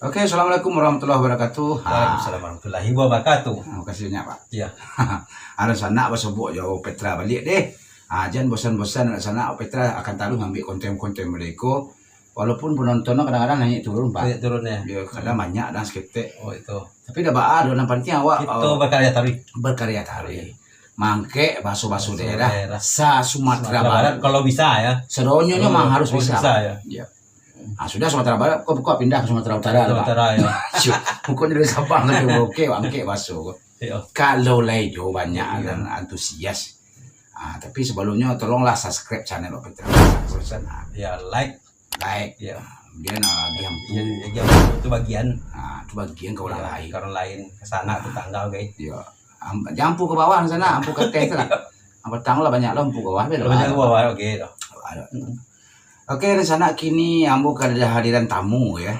Oke, assalamualaikum warahmatullahi wabarakatuh. Waalaikumsalam warahmatullahi wabarakatuh. Terima kasih banyak Pak. Iya. Ada sana bersebut jauh Petra balik deh. Jangan bosan-bosan ada sana Petra akan taruh ngambil konten-konten mereka. Walaupun penontonnya kadang-kadang naik turun Pak. Naik turun ya. Ya kadang banyak dan seketik. Oh itu. Tapi dah baal dan penting awak Itu berkarya tari. berkarya tari. Mangke baso-baso daerah daerah. sa Sumatera Barat. Kalau bisa ya. Seronyonya mah harus bisa. ya. Ya. Sudah Sumatera Barat, kok pindah ke Sumatera Utara lah, Pak. Utara ya. Bukan dari Sabang ke Merauke, Wangke, Baso. Iya. Kalau Laijo banyak dan antusias. Tapi sebelumnya tolonglah subscribe channel Petra. Ya like. Ya. Kemudian diampu. Ya, itu bagian. Itu bagian ke orang lain. Ke orang lain ke sana tetangga guys. Ya. Jampu ke bawah sana, ampu ke teh lah. Apa tanglah banyak lampu ke bawah. Banyak ke bawah oke. Oke, di sana kini ambu ada hadiran tamu ya.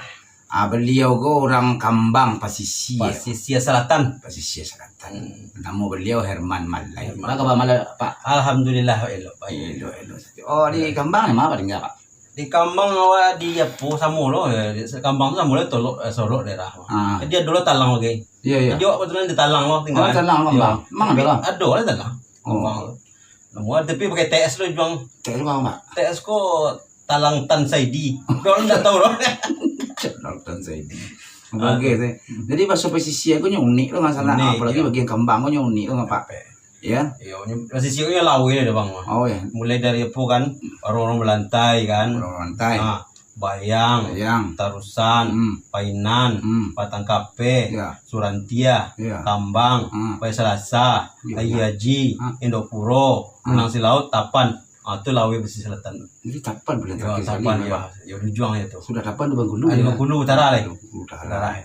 Beliau go orang Kambang Pasisia. Pasisia Selatan. Pasisia Selatan. Nama beliau Herman Malai. Mana kabar Malai Pak? Alhamdulillah elok Pak. Elok. Oh di Kambang ni apa tinggal Pak? Di Kambang awak di apa sama lo ya. Di Kambang tu sama lo tolok Sorok daerah. Dia dulu talang lagi. Iya. Dia kebetulan di talang lo tinggal. Oh talang Kambang. Mang ada lah. Ada lah talang. Kambang. Namun tapi pakai TS lo juang. TS apa Pak? TS ko Talang Tan Saidi. Kau enggak tahu loh. Talang Tan Saidi. Oke, jadi bahasa pesisir aku unik loh masalah, apalagi bagian Kambang aku unik loh Pak. Ya. Iya, pesisirnya lawu ini deh bang. Oh ya. Mulai dari apa kan orang-orang belantai kan. Orang belantai. Bayang, Tarusan, Painan, Patang Kape, Surantia, Tambang, Pai Selasa, Ayaji, Indopuro, Nang Silaut, Tapan. Itu Lawe Pesisir Selatan. Jadi Tapan bulan terakhir Tapan ya. Ya juang itu. Sudah Tapan di Bengkulu. Di Bengkulu Utara lah. Utara.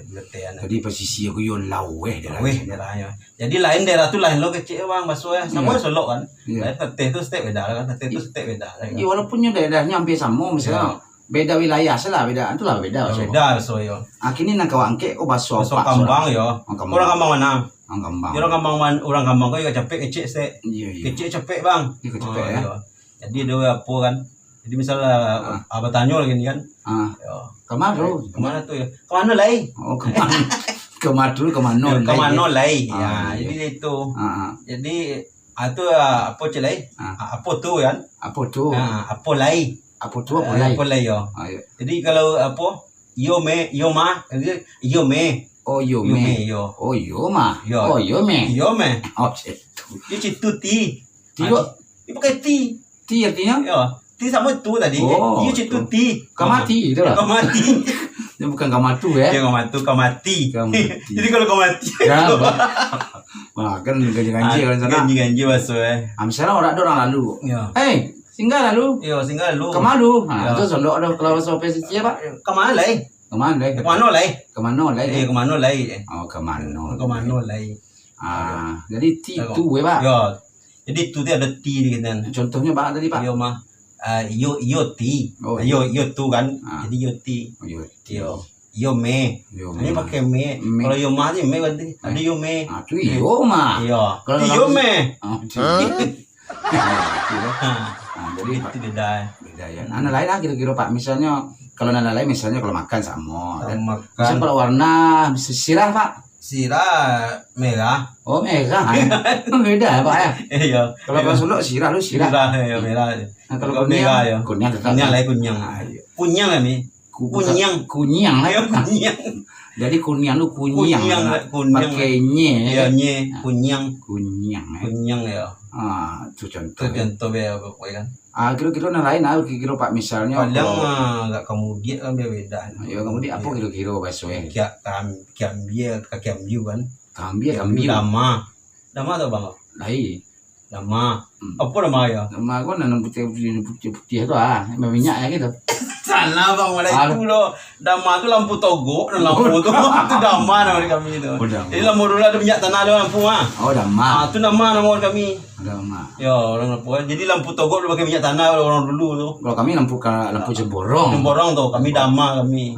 Jadi posisi aku yo Lawe daerahnya. Jadi lain daerah tuh lain lo kecil bang Baso ya. Sama Solo kan. Lain Teteh itu step beda kan. Teteh itu step beda. Iya walaupun daerahnya hampir sama misalnya. Beda wilayah salah beda. Itulah beda Baso. Beda Baso yo. Kini nang Kawangke Baso Kambang yo. Orang Kambang mana? Orang Kambang kok capek kecil sih. Kecil capek bang. Capek ya. Jadi dia apa kan? Jadi misalnya abah tanya lagi kan? Kemana tuh ya? Kemana lagi? Oh kemana? Kemana lagi? Ya, jadi itu. Jadi itu apa celai? Apa tuh kan? Apa tuh? Apa lagi? Apa tuh? Apa lagi ya? Jadi kalau apa? Yo me. Oh yo me. Oh yo ma. Oh yo me. Oh itu ti. Tio. Itu pakai ti. Ti artinya? Ya, ti sama itu tadi. Iya itu ti. Kamati itu lah. Kamati. Ini bukan kamatu ya? Ya kamati. Jadi kalau kamati. Ya. Wah kan ganji kan sana. Ganji Baso ya. Misalnya orang lalu. Ya. Singgah lalu. Iya singgah lalu. Kemalu. Itu Solo ada kalau sampai siapa Pak? Kemana lagi? Kemana lagi? Kemana lagi? Oh kemana lagi? Jadi ti itu ya Pak. Ya. Jadi itu dia ada ti gitu kan. Contohnya Pak tadi Pak. Yo mah. Yo ti. Yo tu kan. Jadi yo ti. Yo me. Ini pakai me. Kalau yo mah sih me berarti. Ada yo me. Itu yo mah. Iya. Kalau yo me. Jadi itu beda ya. Anak lain kira-kira Pak. Misalnya kalau anak lain misalnya kalau makan sama. Makan. Kalau warna sirah Pak. Sirah merah. Oh merah. Beda ya Pak ya. Iya. Kalau Solo sirah lu sirah. Ya merah. Kalau merah ya. Kunyang tetap. Kunyang lah mi. Kunyang lah. Kunyang. Jadi kunyang lu kunyang. Pakainya. Iya nye. Kunyang ya. Itu contoh. Itu contoh ya pokoknya kan. Kira-kira yang lain kira-kira Pak misalnya. Kadang nggak kemudian kan beda. Ya kemudian apa kira-kira Baso ya? Kiambiu kan. Kambiu. Dama atau bang? Lai. Dama. Apa nama ya? Dama aku nanam putih itu minyak ya gitu. Salah bang, mulai itu loh. Dama itu lampu togo, lampu itu dama nama kami itu. Jadi lampu dulu ada minyak tanah ada lampu Oh dama. Itu nama kami. Dama. Ya orang lampu. Jadi lampu togo udah pakai minyak tanah orang dulu tuh. Kalau kami lampu jemborong. Jemborong tuh, kami dama kami.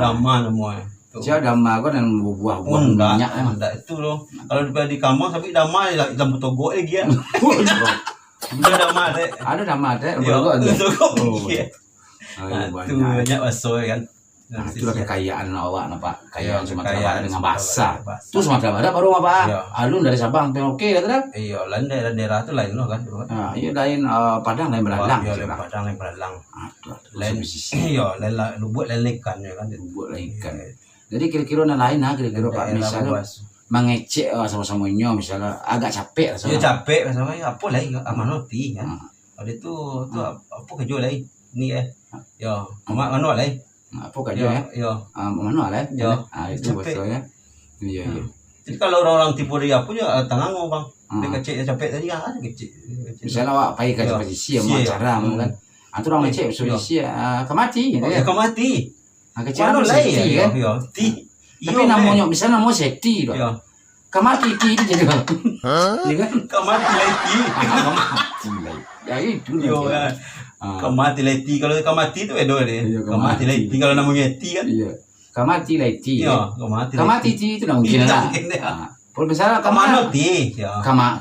Dama namanya. Saya dama aku dan buah minyak. Enggak itu loh. Kalau di kampung tapi dama lampu togo dia. Ada dama deh. Ada dama deh. Togo. Itu banyak Baso kan. Nah, itulah kekayaan awak Pak. Kekayaan Sumatera kekayaan Barat dengan Sumatera bahasa. Barat. Itu Sumatera Barat baru Pak. Iya. Alun dari Sabang sampai oke kata dah. Iya, lain daerah itu lain loh kan. Nah, iya lain Padang lain Belalang. Iya, lain Padang, lain Belalang. Aduh, Lain iya, lain Lubuk, lain ikan ya kan. Lubuk lain ikan. Jadi kira-kira lain kira-kira Pak misalnya mengecek sama-samanya misalnya agak capek ya capek misalnya apa lagi amanoti kan ada itu apa kerja lagi ni ya mana lagi apa kerja ya mana lagi ya itu betul ya iya. Jadi kalau orang-orang tipu dia pun ya tenang bang dia kecil capek tadi kan ada kecil misalnya awak pergi ke posisi yang mau acara kan atau orang ngecek posisi kemati ya kemati kecil lagi kan tapi namanya misalnya nama safety loh. Kamati itu jadi kan? Iya kan? Kamati lagi. Kamati lagi. Ya itu dia. Kamati lagi kalau kamati itu edo deh. Kamati lagi kalau namanya ti kan? Iya. Kamati lagi. Iya. Kamati itu mungkin lah. Kalau misalnya kamano ti. Kamano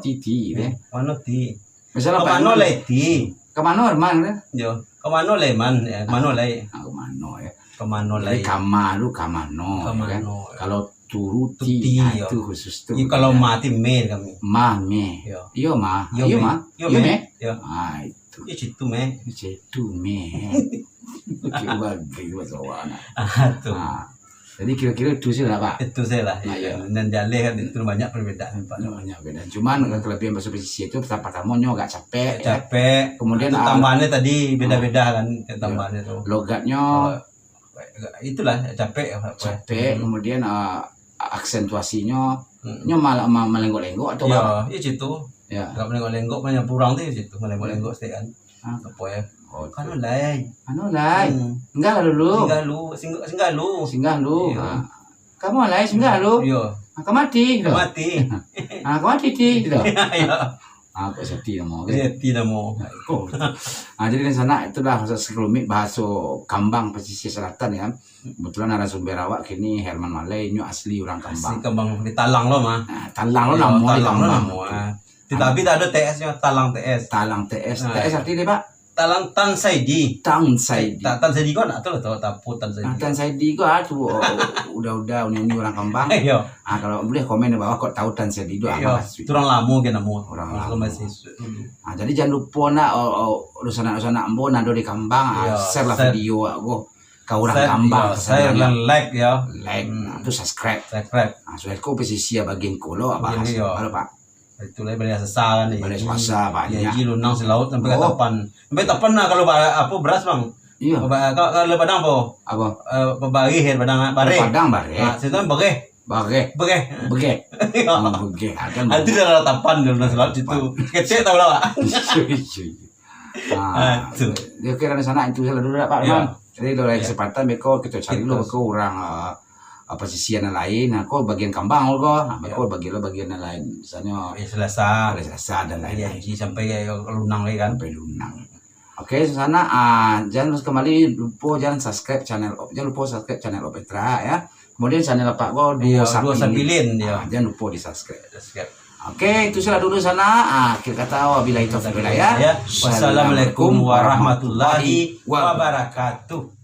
ti deh. Kamano ti. Misalnya kamano lagi. Kamano herman deh. Yo. Kamano leman. Kamano lagi. Kamano ya. Kamano lagi. Kamano. Kalau turuti itu khusus tuh. Kalau mati me kami. Me. Iya me. Itu. Ya situ me. Coba bahasa wana. Tuh. Jadi kira-kira itu sih lah Pak. Itu saya lah. Dan jale kan itu banyak perbedaan Pak. Banyak perbedaan. Cuman kelebihan bahasa pesisir itu pertamanya agak capek. Capek. Kemudian tambahannya tadi beda-beda kan tambahannya tuh. Logatnya itulah capek. Kemudian aksentuasinya malah melenggok-lenggok atau apa? Ya situ. Ya. Enggak melenggok-lenggok banyak kurang tuh situ melenggok-lenggok setekan. Apa ya? Kanu lai. Enggak lu. Singgah lu. Kamu lai singgah lu. Iya. Kamati. Kamati gitu. Iya. Apa sedih mau? Tidak mau. Jadi di sana itulah sekelumit bahasa Kambang pesisir selatan ya. Kebetulan narasumber awak kini Herman Malay, ini asli orang Kambang. Asli Kambang di Talang lo mah. Talang lo namu di Kambang. Tapi tak ada TS-nya, Talang TS. Talang TS. TS artinya Pak? Talang Tan Saidi. Tan Saidi kok nak tahu tapu Tan Saidi. Tan Saidi kok tuh udah ini orang Kambang. Iya. Kalau boleh komen di bawah kok tahu Tan Saidi itu apa? Itu orang lama kan namu. Orang lama. Jadi jangan lupa nak urusan ambo nado di Kambang, share lah video aku ke orang Kambang. Share dan like ya. Like, itu subscribe. Soalnya kau pesisir bagian kolo apa hasil kalau Pak. Itu lah balai sasa kan nih. Balai sasa banyak. Ya lunang selaut sampai ke tapan. Sampai tapan lah kalau apa beras bang. Iya. Kalau padang apa? Bagi her padang bare. Padang bare. Situ kan bage. Nanti dalam tapan di lunang selaut itu. Kecil tahu lah. Itu. Dia kira di sana itu selalu dulu Pak. Jadi kalau ada kesempatan beko kita cari dulu beko orang pesisir yang lain, kau bagian Kambang kau bagian yang lain, misalnya Selasa dan lain-lain. Sampai lunang lagi kan, sampai lunang. Oke, sana jangan kembali jangan subscribe channel Opetra ya. Kemudian channel Pak Go dua sapilin ya. Jangan lupa di subscribe. Oke, itu sudah dulu sana. Akhir kata wabillahi taufiq ya. Wassalamualaikum warahmatullahi wabarakatuh.